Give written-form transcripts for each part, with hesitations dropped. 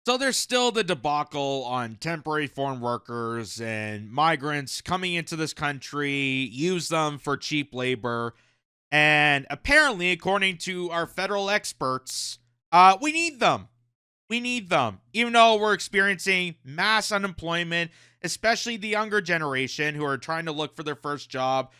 So there's still the debacle on temporary foreign workers and migrants coming into this country, use them for cheap labor. And apparently, according to our federal experts, we need them. We need them. Even though we're experiencing mass unemployment, especially the younger generation who are trying to look for their first job,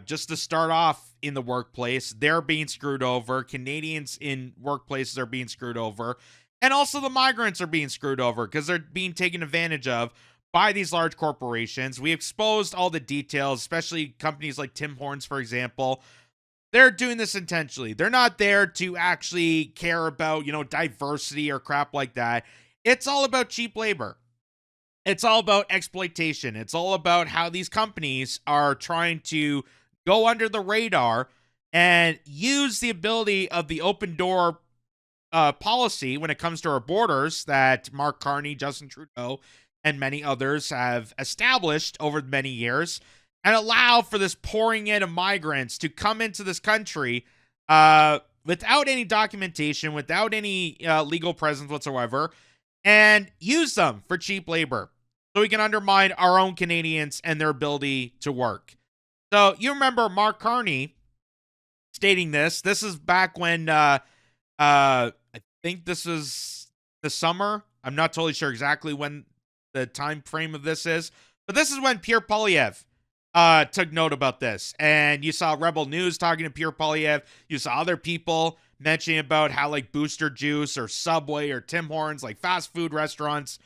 just to start off in the workplace, they're being screwed over. Canadians in workplaces are being screwed over. And also the migrants are being screwed over because they're being taken advantage of by these large corporations. We exposed all the details, especially companies like Tim Hortons, for example. They're doing this intentionally. They're not there to actually care about, diversity or crap like that. It's all about cheap labor. It's all about exploitation. It's all about how these companies are trying to go under the radar and use the ability of the open door policy when it comes to our borders that Mark Carney, Justin Trudeau, and many others have established over many years, and allow for this pouring in of migrants to come into this country without any documentation, without any legal presence whatsoever, and use them for cheap labor so we can undermine our own Canadians and their ability to work. So you remember Mark Carney stating this. This is back when I think this is the summer. I'm not totally sure exactly when the time frame of this is, but this is when Pierre Poilievre took note about this. And you saw Rebel News talking to Pierre Poilievre. You saw other people mentioning about how like Booster Juice or Subway or Tim Hortons, like fast food restaurants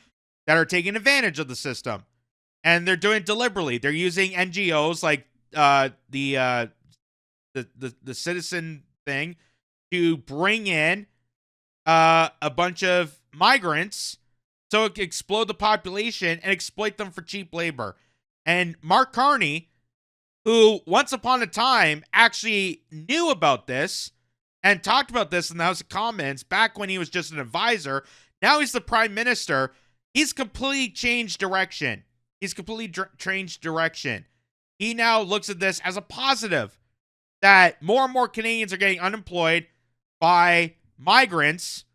that are taking advantage of the system. And they're doing it deliberately. They're using NGOs like the citizen thing to bring in a bunch of migrants so it can explode the population and exploit them for cheap labor. And Mark Carney, who once upon a time actually knew about this and talked about this in the House of Commons back when he was just an advisor, now he's the prime minister. He's completely changed direction. He now looks at this as a positive, that more and more Canadians are getting unemployed by migrants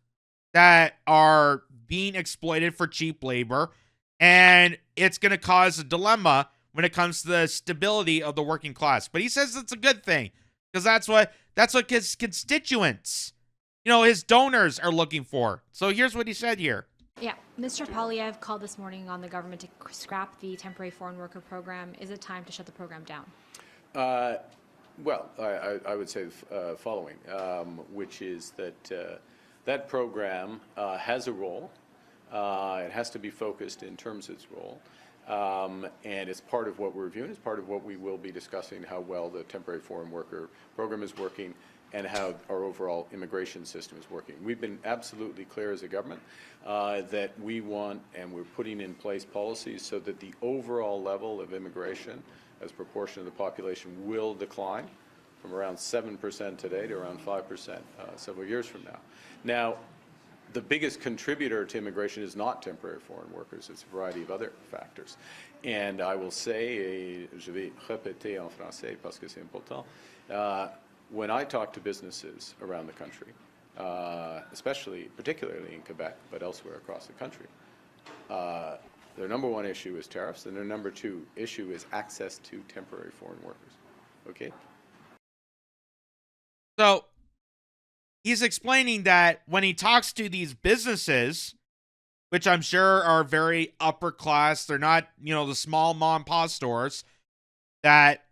that are being exploited for cheap labor, and it's going to cause a dilemma when it comes to the stability of the working class. But he says it's a good thing because that's what his constituents, his donors are looking for. So here's what he said here. Yeah, Mr. Poilievre called this morning on the government to scrap the temporary foreign worker program. Is it time to shut the program down? Well, I would say the following, which is that that program has a role. It has to be focused in terms of its role. And it's part of what we're reviewing. It's part of what we will be discussing, how well the temporary foreign worker program is working and how our overall immigration system is working. We've been absolutely clear as a government that we want, and we're putting in place policies so that the overall level of immigration as a proportion of the population will decline from around 7% today to around 5% several years from now. Now, the biggest contributor to immigration is not temporary foreign workers. It's a variety of other factors. And I will say, et je vais répéter en français parce que c'est important, when I talk to businesses around the country, particularly in Quebec, but elsewhere across the country, their number one issue is tariffs, and their number two issue is access to temporary foreign workers. Okay? So he's explaining that when he talks to these businesses, which I'm sure are very upper class, they're not, the small mom and pop stores, that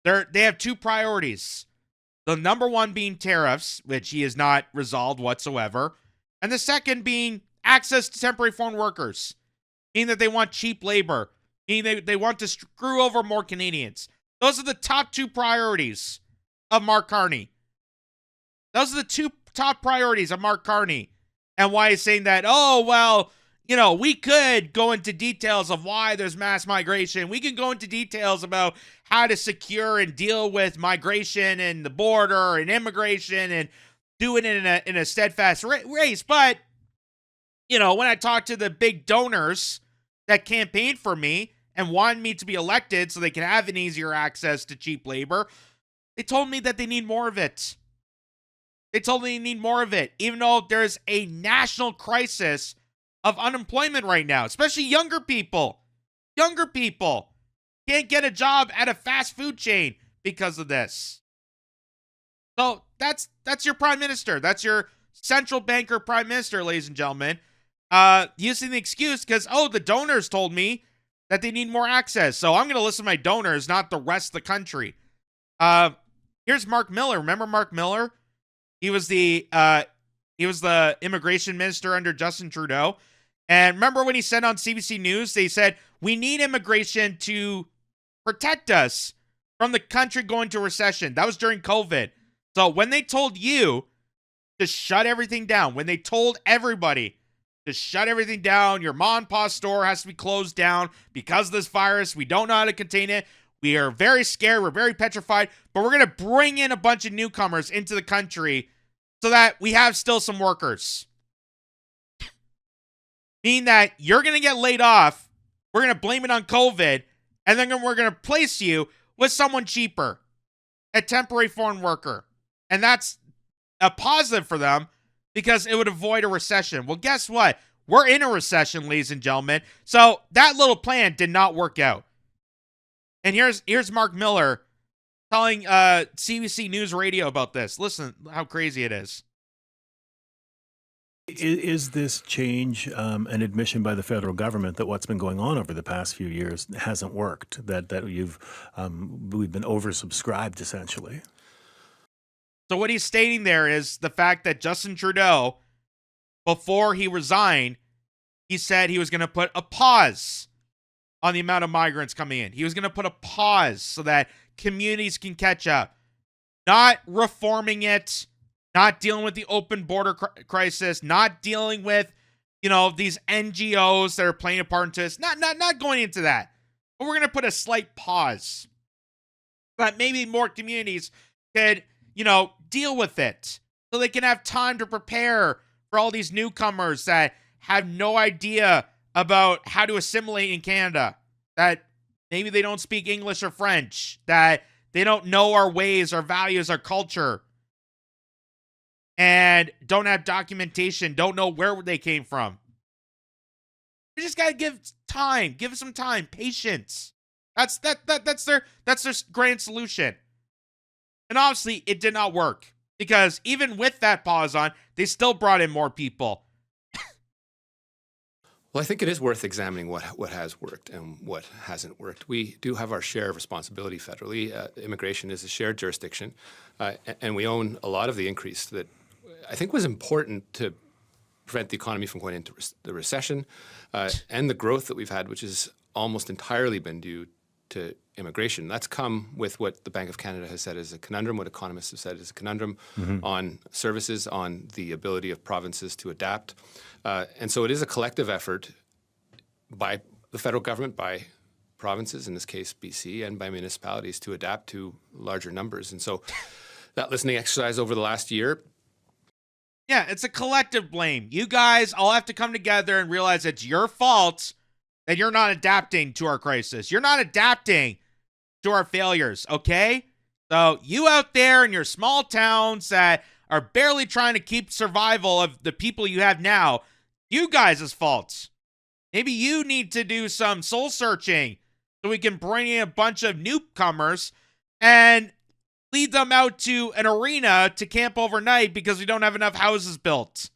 they have two priorities. The number one being tariffs, which he has not resolved whatsoever, and the second being access to temporary foreign workers, meaning that they want cheap labor, meaning they want to screw over more Canadians. Those are the top two priorities of Mark Carney. Those are the two top priorities of Mark Carney, and why he's saying that, we could go into details of why there's mass migration. We can go into details about how to secure and deal with migration and the border and immigration and do it in a steadfast race. But, when I talk to the big donors that campaigned for me and wanted me to be elected so they can have an easier access to cheap labor, they told me that they need more of it. They told me they need more of it, even though there's a national crisis of unemployment right now, especially younger people. Younger people can't get a job at a fast food chain because of this. So that's your prime minister. That's your central banker prime minister, ladies and gentlemen, using the excuse because, the donors told me that they need more access. So I'm going to listen to my donors, not the rest of the country. Here's Mark Miller. Remember Mark Miller? He was the immigration minister under Justin Trudeau. And remember when he said on CBC News, they said, we need immigration to protect us from the country going to recession. That was during COVID. So when they told you to shut everything down, when they told everybody to shut everything down, your mom and pop store has to be closed down because of this virus, we don't know how to contain it, we are very scared, we're very petrified, but we're going to bring in a bunch of newcomers into the country so that we have still some workers. Meaning that you're going to get laid off, we're going to blame it on COVID, and then we're going to replace you with someone cheaper, a temporary foreign worker. And that's a positive for them because it would avoid a recession. Well, guess what? We're in a recession, ladies and gentlemen. So that little plan did not work out. And here's Mark Miller telling CBC News Radio about this. Listen how crazy it is. Is this change an admission by the federal government that what's been going on over the past few years hasn't worked? That we've been oversubscribed essentially? So what he's stating there is the fact that Justin Trudeau, before he resigned, he said he was going to put a pause on the amount of migrants coming in. He was going to put a pause so that communities can catch up. Not reforming it, not dealing with the open border crisis, not dealing with, these NGOs that are playing a part into this. Not going into that. But we're going to put a slight pause. But maybe more communities could, deal with it so they can have time to prepare for all these newcomers that have no idea about how to assimilate in Canada, that maybe they don't speak English or French, that they don't know our ways, our values, our culture, and don't have documentation, don't know where they came from. We just got to give some time, patience. That's their grand solution. And obviously, it did not work because even with that pause on, they still brought in more people. Well, I think it is worth examining what has worked and what hasn't worked. We do have our share of responsibility federally. Immigration is a shared jurisdiction, and we own a lot of the increase that I think was important to prevent the economy from going into the recession and the growth that we've had, which has almost entirely been due to immigration. That's come with what the Bank of Canada has said is a conundrum, what economists have said is a conundrum on services, on the ability of provinces to adapt. And so it is a collective effort by the federal government, by provinces, in this case BC, and by municipalities to adapt to larger numbers. And so that listening exercise over the last year. Yeah, it's a collective blame. You guys all have to come together and realize it's your fault that you're not adapting to our crisis. You're not adapting to our failures, okay? So you out there in your small towns that are barely trying to keep survival of the people you have now, you guys' fault. Maybe you need to do some soul searching so we can bring in a bunch of newcomers and lead them out to an arena to camp overnight because we don't have enough houses built.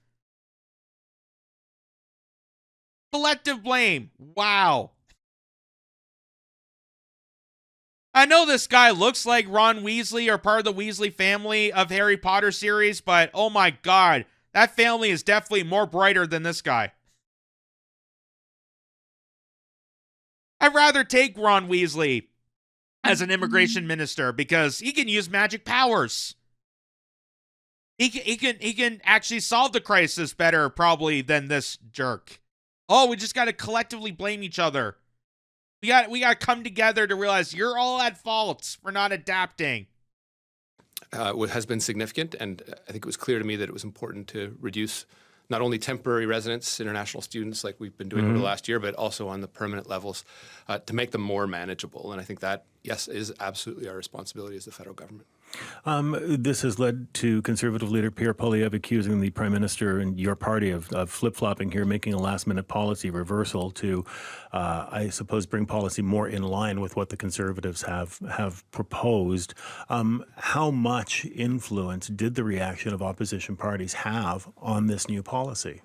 Collective blame. Wow. I know this guy looks like Ron Weasley or part of the Weasley family of Harry Potter series, but oh my God, that family is definitely more brighter than this guy. I'd rather take Ron Weasley as an immigration minister because he can use magic powers. He can actually solve the crisis better probably than this jerk. Oh, we just got to collectively blame each other. We got to come together to realize you're all at fault for not adapting. What has been significant, and I think it was clear to me that it was important to reduce not only temporary residents, international students, like we've been doing over the last year, but also on the permanent levels to make them more manageable. And I think that, yes, is absolutely our responsibility as the federal government. This has led to Conservative leader Pierre Poilievre accusing the Prime Minister and your party of flip-flopping here, making a last-minute policy reversal to, I suppose, bring policy more in line with what the Conservatives have proposed. How much influence did the reaction of opposition parties have on this new policy?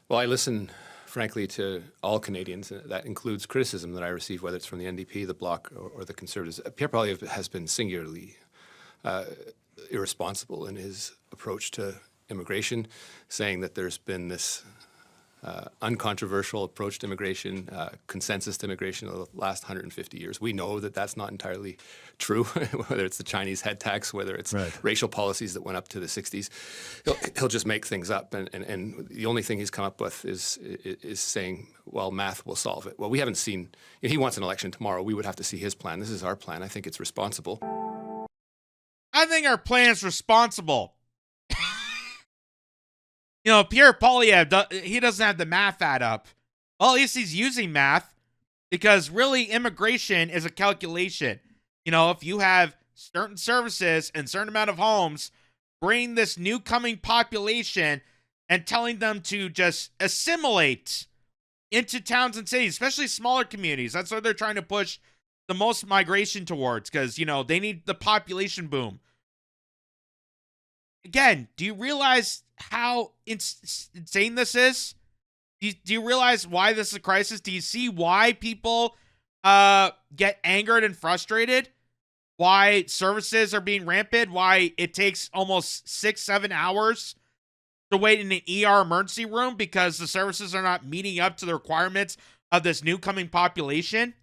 Well, I listen, frankly, to all Canadians. That includes criticism that I receive, whether it's from the NDP, the Bloc, or the Conservatives. Pierre Poilievre has been singularly irresponsible in his approach to immigration, saying that there's been this uncontroversial approach to immigration, consensus to immigration over the last 150 years. We know that that's not entirely true, whether it's the Chinese head tax, whether it's racial policies that went up to the 60s. He'll just make things up, and the only thing he's come up with is saying, well, math will solve it. Well, we haven't seen, if he wants an election tomorrow, we would have to see his plan. This is our plan. I think it's responsible. I think our plan's responsible. Pierre Poilievre, he doesn't have the math add up. Well, at least he's using math, because really immigration is a calculation. If you have certain services and certain amount of homes, bring this new coming population and telling them to just assimilate into towns and cities, especially smaller communities. That's what they're trying to push the most migration towards, because, they need the population boom. Again, do you realize how insane this is? Do you realize why this is a crisis? Do you see why people get angered and frustrated? Why services are being rampant? Why it takes almost 6-7 hours to wait in an ER emergency room because the services are not meeting up to the requirements of this new coming population?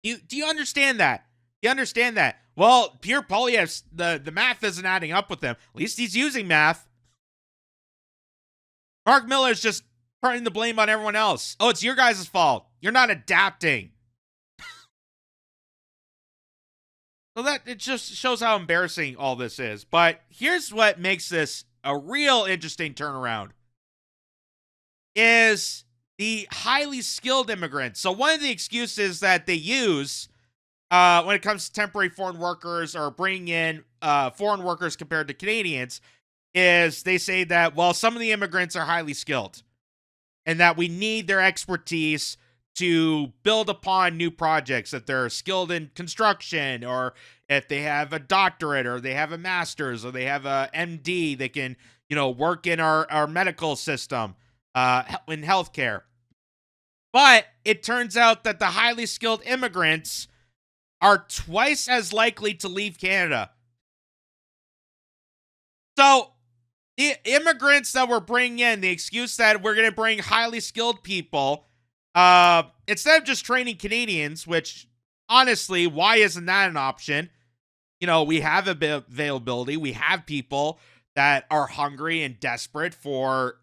Do you understand that? You understand that? Well, Pierre Poilievre, the math isn't adding up with him. At least he's using math. Mark Miller's just putting the blame on everyone else. Oh, it's your guys' fault. You're not adapting. So that it just shows how embarrassing all this is. But here's what makes this a real interesting turnaround is the highly skilled immigrants. So one of the excuses that they use when it comes to temporary foreign workers or bringing in foreign workers compared to Canadians is they say that, well, some of the immigrants are highly skilled and that we need their expertise to build upon new projects. If they're skilled in construction, or if they have a doctorate, or they have a master's, or they have a MD, they can, work in our medical system, in healthcare. But it turns out that the highly skilled immigrants are twice as likely to leave Canada. So the immigrants that we're bringing in, the excuse that we're going to bring highly skilled people, instead of just training Canadians, which honestly, why isn't that an option? We have availability. We have people that are hungry and desperate for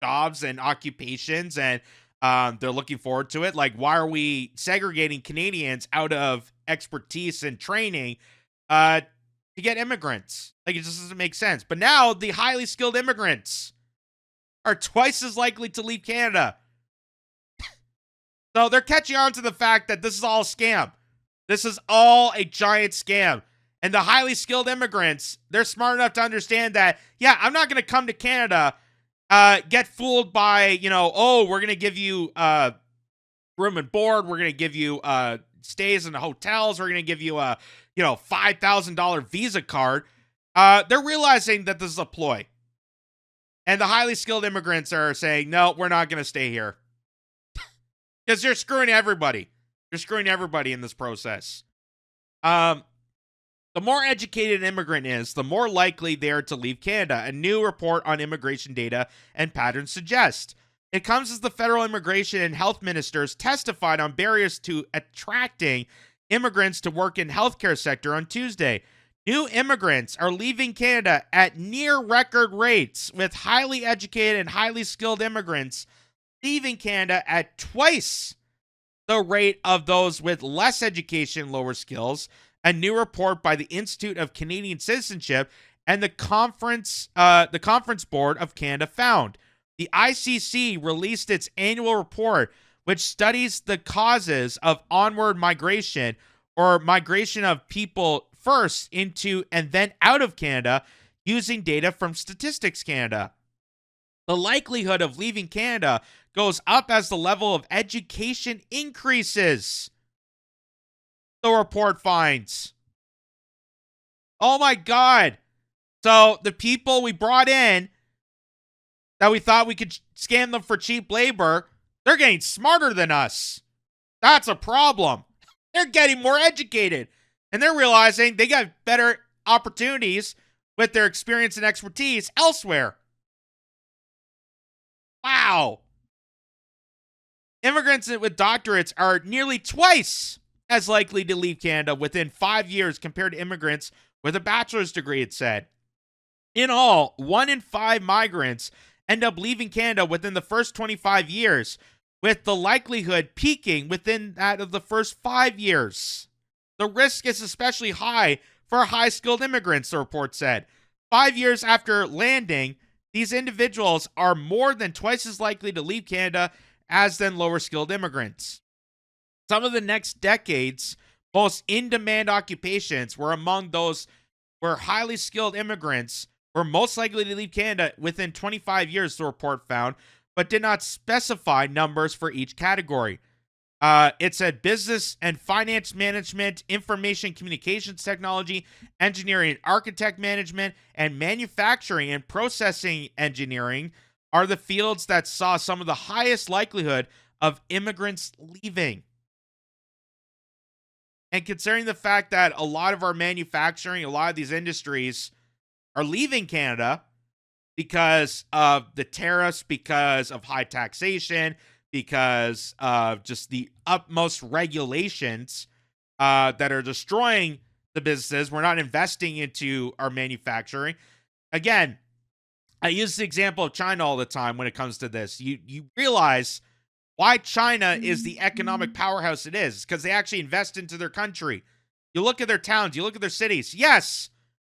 jobs and occupations, and they're looking forward to it. Like, why are we segregating Canadians out of expertise and training to get immigrants? Like, it just doesn't make sense. But now the highly skilled immigrants are twice as likely to leave Canada. So they're catching on to the fact that this is all a scam. This is all a giant scam. And the highly skilled immigrants, they're smart enough to understand that, yeah, I'm not going to come to Canada, get fooled by, we're going to give you room and board. We're going to give you stays in the hotels. We're going to give you a, $5,000 Visa card. They're realizing that this is a ploy. And the highly skilled immigrants are saying, no, we're not going to stay here. Because you're screwing everybody. You're screwing everybody in this process. The more educated an immigrant is, the more likely they are to leave Canada. A new report on immigration data and patterns suggests. It comes as the federal immigration and health ministers testified on barriers to attracting immigrants to work in healthcare sector on Tuesday. New immigrants are leaving Canada at near record rates, with highly educated and highly skilled immigrants leaving Canada at twice the rate of those with less education, lower skills. A new report by the Institute of Canadian Citizenship and the Conference Board of Canada found. The ICC released its annual report, which studies the causes of onward migration, or migration of people first into and then out of Canada using data from Statistics Canada. The likelihood of leaving Canada goes up as the level of education increases, the report finds. Oh my God. So the people we brought in that we thought we could scam them for cheap labor, they're getting smarter than us. That's a problem. They're getting more educated. And they're realizing they got better opportunities with their experience and expertise elsewhere. Wow. Immigrants with doctorates are nearly twice as likely to leave Canada within 5 years compared to immigrants with a bachelor's degree, it said. In all, 1 in 5 migrants end up leaving Canada within the first 25 years, with the likelihood peaking within that of the first 5 years. The risk is especially high for high-skilled immigrants, the report said. 5 years after landing, these individuals are more than twice as likely to leave Canada as than lower-skilled immigrants. Some of the next decade's most in-demand occupations were among those where highly skilled immigrants were most likely to leave Canada within 25 years, the report found, but did not specify numbers for each category. It said business and finance management, information communications technology, engineering and architect management, and manufacturing and processing engineering are the fields that saw some of the highest likelihood of immigrants leaving. And considering the fact that a lot of our manufacturing, a lot of these industries are leaving Canada because of the tariffs, because of high taxation, because of just the utmost regulations that are destroying the businesses. We're not investing into our manufacturing. Again, I use the example of China all the time when it comes to this. You realize why China is the economic powerhouse it is, because they actually invest into their country. You look at their towns, you look at their cities. Yes,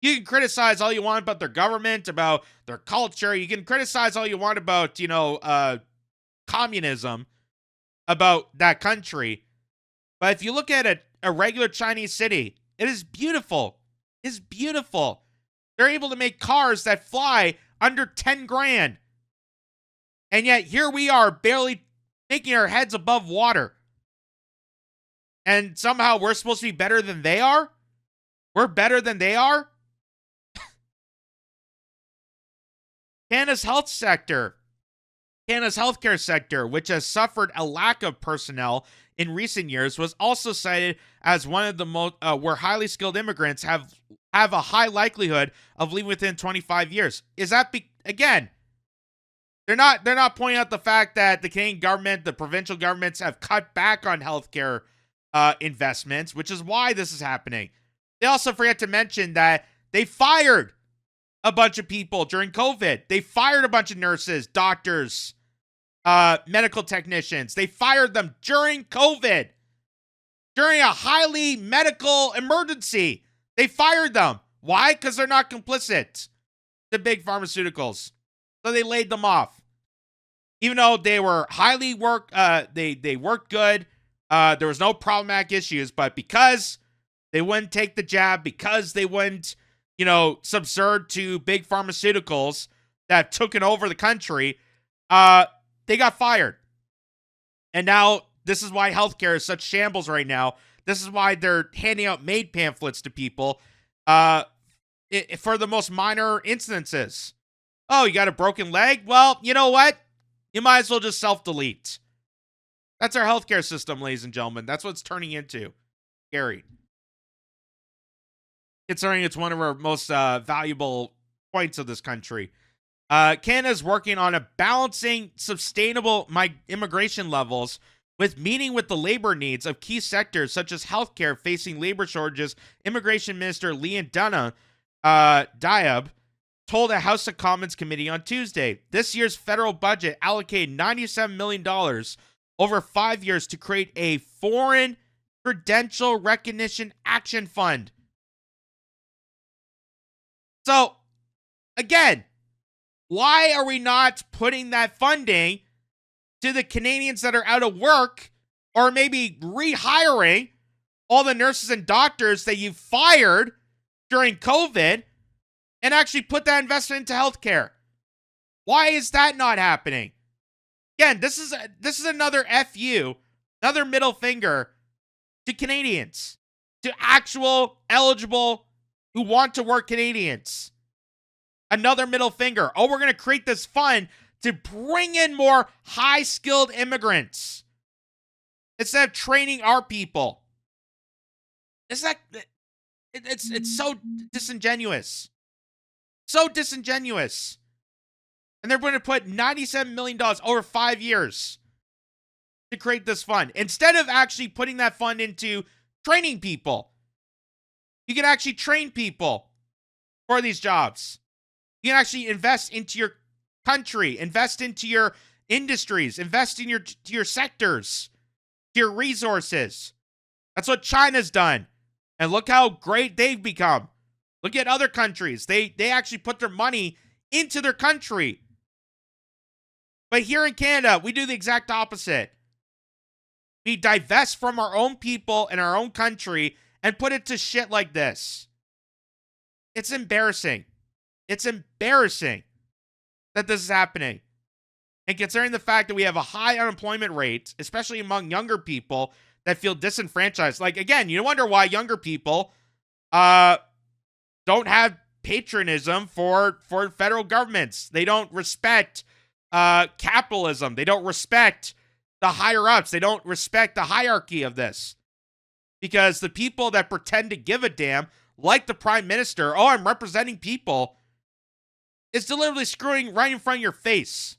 you can criticize all you want about their government, about their culture. You can criticize all you want about, communism, about that country. But if you look at a regular Chinese city, it is beautiful. It's beautiful. They're able to make cars that fly under 10 grand. And yet here we are barely taking our heads above water. And somehow we're supposed to be better than they are? We're better than they are? Canada's healthcare sector, which has suffered a lack of personnel in recent years, was also cited as one of the most where highly skilled immigrants have a high likelihood of leaving within 25 years. Is that again? They're not pointing out the fact that the Canadian government, the provincial governments have cut back on healthcare investments, which is why this is happening. They also forget to mention that they fired a bunch of people during COVID. They fired a bunch of nurses, doctors, medical technicians. They fired them during COVID, during a highly medical emergency. They fired them. Why? Because they're not complicit to big pharmaceuticals. So they laid them off. Even though they were highly they worked good. There was no problematic issues, but because they wouldn't take the jab, because they wouldn't, subserve to big pharmaceuticals that took it over the country, they got fired. And now this is why healthcare is such shambles right now. This is why they're handing out MAID pamphlets to people for the most minor instances. Oh, you got a broken leg? Well, you know what? You might as well just self-delete. That's our healthcare system, ladies and gentlemen. That's what it's turning into. Scary. Considering it's one of our most valuable points of this country. Canada's working on a balancing sustainable immigration levels with meeting with the labor needs of key sectors such as healthcare facing labor shortages. Immigration Minister Leon Diab told a House of Commons committee on Tuesday. This year's federal budget allocated $97 million over 5 years to create a foreign credential recognition action fund. So, again, why are we not putting that funding to the Canadians that are out of work or maybe rehiring all the nurses and doctors that you fired during COVID and actually put that investment into healthcare? Why is that not happening? Again, this is another FU, another middle finger to Canadians, to actual eligible who want to work Canadians. Another middle finger. Oh, we're going to create this fund to bring in more high-skilled immigrants instead of training our people. It's so disingenuous. So disingenuous. And they're going to put $97 million over 5 years to create this fund. Instead of actually putting that fund into training people. You can actually train people for these jobs. You can actually invest into your country, invest into your industries, invest in your sectors, your resources. That's what China's done. And look how great they've become. Look at other countries. They actually put their money into their country. But here in Canada, we do the exact opposite. We divest from our own people and our own country and put it to shit like this. It's embarrassing. It's embarrassing that this is happening. And considering the fact that we have a high unemployment rate, especially among younger people that feel disenfranchised. Like, again, you wonder why younger people don't have patriotism for federal governments. They don't respect capitalism. They don't respect the higher-ups. They don't respect the hierarchy of this. Because the people that pretend to give a damn, like the Prime Minister, oh, I'm representing people, is deliberately screwing right in front of your face.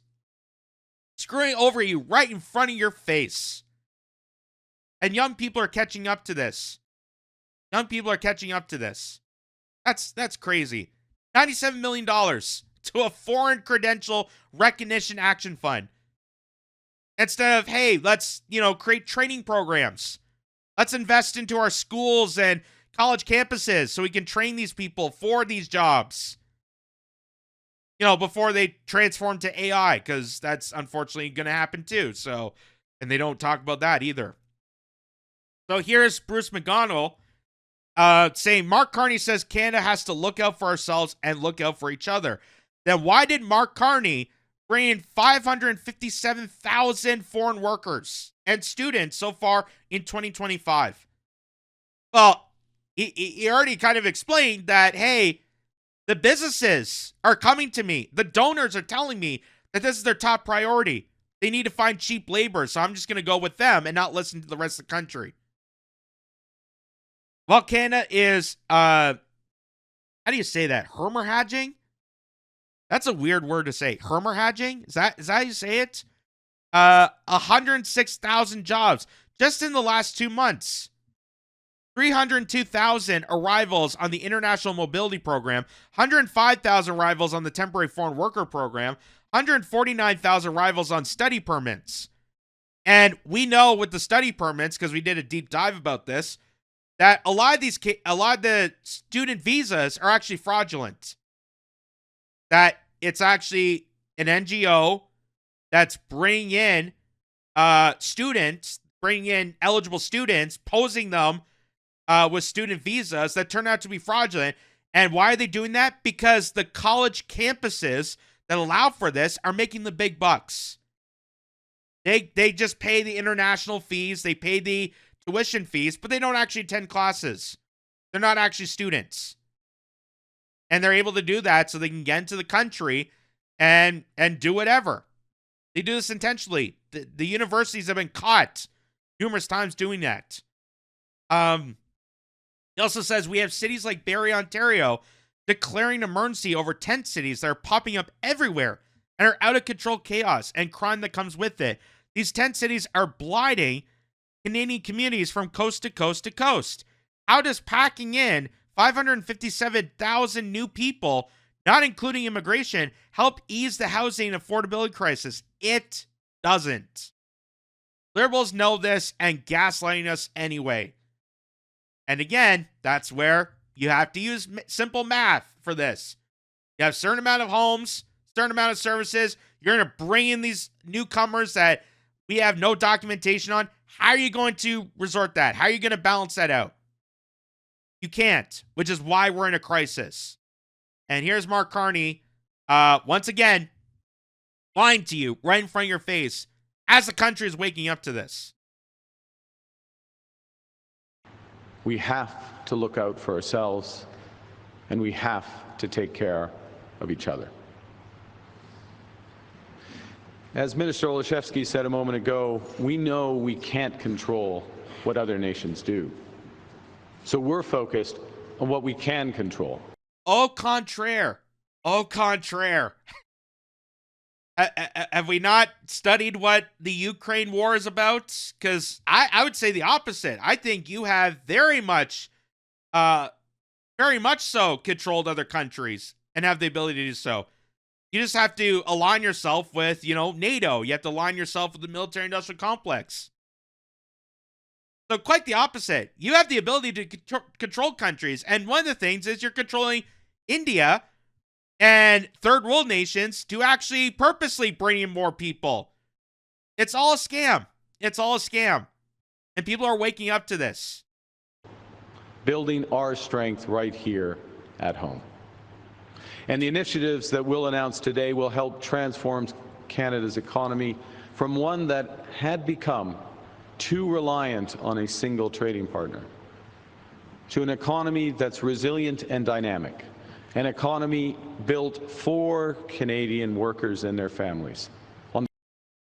Screwing over you right in front of your face. And young people are catching up to this. Young people are catching up to this. That's crazy. $97 million to a foreign credential recognition action fund. Instead of, hey, let's, create training programs. Let's invest into our schools and college campuses so we can train these people for these jobs. Before they transform to AI, because that's unfortunately going to happen too. So, and they don't talk about that either. So here's Bruce McGonnell saying, Mark Carney says Canada has to look out for ourselves and look out for each other. Then why did Mark Carney bring in 557,000 foreign workers and students so far in 2025? Well, he already kind of explained that, hey, the businesses are coming to me. The donors are telling me that this is their top priority. They need to find cheap labor, so I'm just going to go with them and not listen to the rest of the country. Well, Canada is, how do you say that? Hermerhaging? That's a weird word to say. Hermerhaging? Is that how you say it? 106,000 jobs just in the last 2 months. 302,000 arrivals on the International Mobility Program, 105,000 arrivals on the Temporary Foreign Worker Program, 149,000 arrivals on study permits. And we know with the study permits, because we did a deep dive about this, that a lot of the student visas are actually fraudulent. That it's actually an NGO that's bringing in students, bringing in eligible students, posing them with student visas that turn out to be fraudulent. And why are they doing that? Because the college campuses that allow for this are making the big bucks. They just pay the international fees, they pay the tuition fees, but they don't actually attend classes. They're not actually students. And they're able to do that so they can get into the country and do whatever. They do this intentionally. The universities have been caught numerous times doing that. He also says we have cities like Barrie, Ontario, declaring an emergency over tent cities that are popping up everywhere and are out of control chaos and crime that comes with it. These tent cities are blighting Canadian communities from coast to coast to coast. How does packing in 557,000 new people, not including immigration, help ease the housing affordability crisis? It doesn't. Liberals know this and gaslighting us anyway. And again, that's where you have to use simple math for this. You have a certain amount of homes, certain amount of services. You're going to bring in these newcomers that we have no documentation on, how are you going to resort that? How are you going to balance that out? You can't, which is why we're in a crisis. And here's Mark Carney, once again, lying to you right in front of your face as the country is waking up to this. We have to look out for ourselves, and we have to take care of each other. As Minister Olszewski said a moment ago, we know we can't control what other nations do. So we're focused on what we can control. Au contraire. Au contraire. Have we not studied what the Ukraine war is about? Because I would say the opposite. I think you have very much so controlled other countries and have the ability to do so. You just have to align yourself with, NATO. You have to align yourself with the military-industrial complex. So quite the opposite. You have the ability to control countries. And one of the things is you're controlling India and third world nations to actually purposely bring in more people. It's all a scam. It's all a scam. And people are waking up to this. Building our strength right here at home. And the initiatives that we'll announce today will help transform Canada's economy from one that had become too reliant on a single trading partner to an economy that's resilient and dynamic, an economy built for Canadian workers and their families.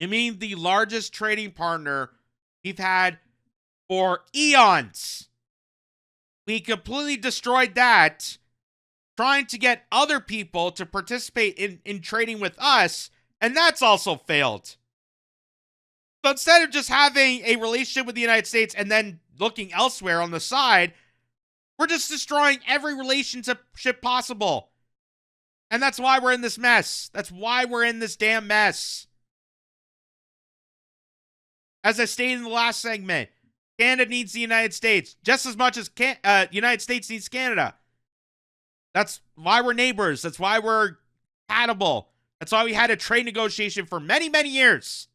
You mean the largest trading partner we've had for eons? We completely destroyed that, trying to get other people to participate in trading with us, and that's also failed. So instead of just having a relationship with the United States and then looking elsewhere on the side, we're just destroying every relationship possible. And that's why we're in this mess. That's why we're in this damn mess. As I stated in the last segment, Canada needs the United States just as much as United States needs Canada. That's why we're neighbors. That's why we're compatible. That's why we had a trade negotiation for many, many years.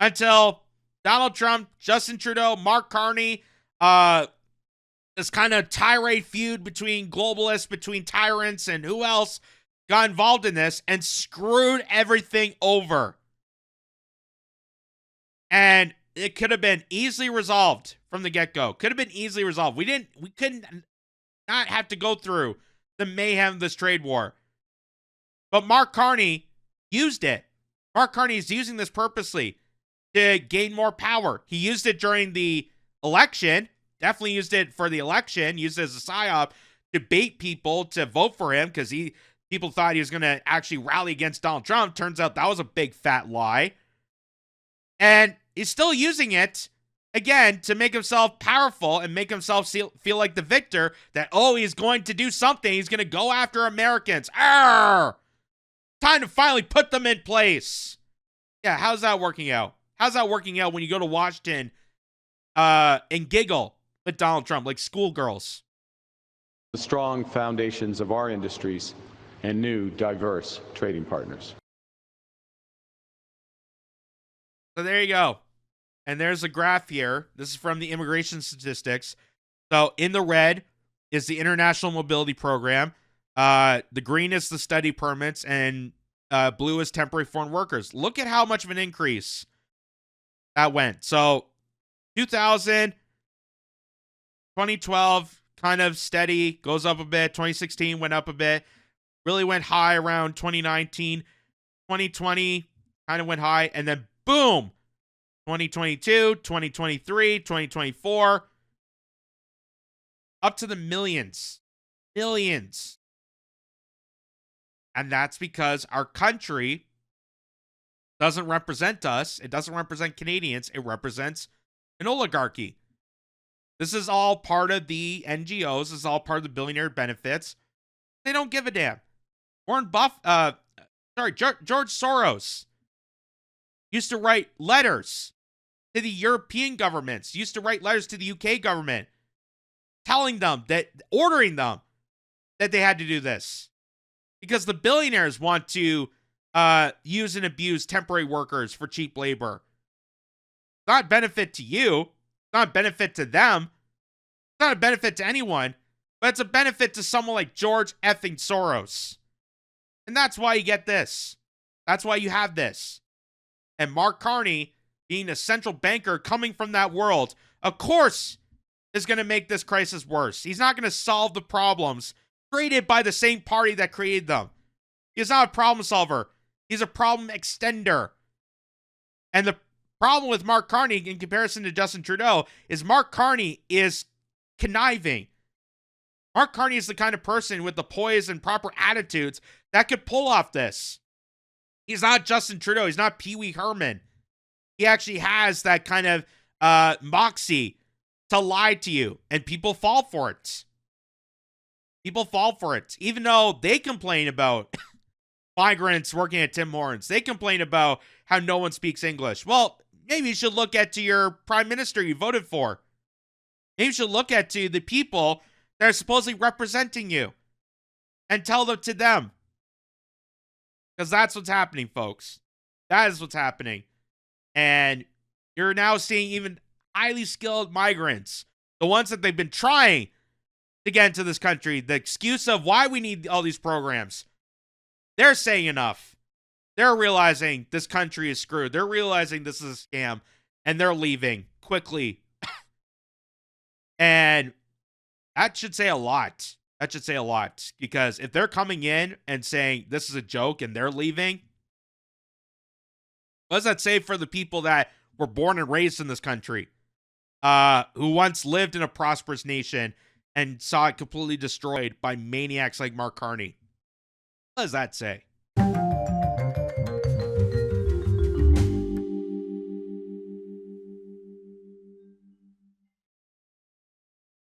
Until Donald Trump, Justin Trudeau, Mark Carney, this kind of tirade feud between globalists, between tyrants, and who else got involved in this and screwed everything over. And it could have been easily resolved from the get-go. Could have been easily resolved. We couldn't not have to go through the mayhem of this trade war. But Mark Carney used it. Mark Carney is using this purposely to gain more power. He used it during the election. Definitely used it for the election. Used it as a psyop to bait people to vote for him because people thought he was going to actually rally against Donald Trump. Turns out that was a big fat lie. And he's still using it, again, to make himself powerful and make himself feel like the victor, that, he's going to do something. He's going to go after Americans. Arr! Time to finally put them in place. Yeah, how's that working out? How's that working out when you go to Washington and giggle with Donald Trump like schoolgirls? The strong foundations of our industries and new, diverse trading partners. So there you go. And there's a graph here. This is from the immigration statistics. So in the red is the International Mobility Program. The green is the study permits, and blue is temporary foreign workers. Look at how much of an increase that went. So 2000, 2012, kind of steady, goes up a bit. 2016 went up a bit. Really went high around 2019. 2020 kind of went high, and then boom, 2022, 2023, 2024, up to the millions. Millions. And that's because our country doesn't represent us. It doesn't represent Canadians. It represents an oligarchy. This is all part of the NGOs. This is all part of the billionaire benefits. They don't give a damn. George Soros used to write letters to the European governments, used to write letters to the UK government, ordering them that they had to do this. Because the billionaires want to use and abuse temporary workers for cheap labor. It's not a benefit to you. It's not a benefit to them. It's not a benefit to anyone, but it's a benefit to someone like George effing Soros. And that's why you get this. That's why you have this. And Mark Carney, being a central banker coming from that world, of course, is going to make this crisis worse. He's not going to solve the problems created by the same party that created them. He's not a problem solver. He's a problem extender. And the problem with Mark Carney in comparison to Justin Trudeau is Mark Carney is conniving. Mark Carney is the kind of person with the poise and proper attitudes that could pull off this. He's not Justin Trudeau. He's not Pee Wee Herman. He actually has that kind of moxie to lie to you, and people fall for it. People fall for it, even though they complain about migrants working at Tim Hortons. They complain about how no one speaks English. Well, maybe you should look at to your prime minister you voted for. Maybe you should look at to the people that are supposedly representing you and tell them to them. Because that's what's happening, folks. That is what's happening. And you're now seeing even highly skilled migrants, the ones that they've been trying to get into this country, the excuse of why we need all these programs. They're saying enough. They're realizing this country is screwed. They're realizing this is a scam, and they're leaving quickly. And that should say a lot. That should say a lot. Because if they're coming in and saying this is a joke and they're leaving, what does that say for the people that were born and raised in this country? Who once lived in a prosperous nation and saw it completely destroyed by maniacs like Mark Carney? What does that say?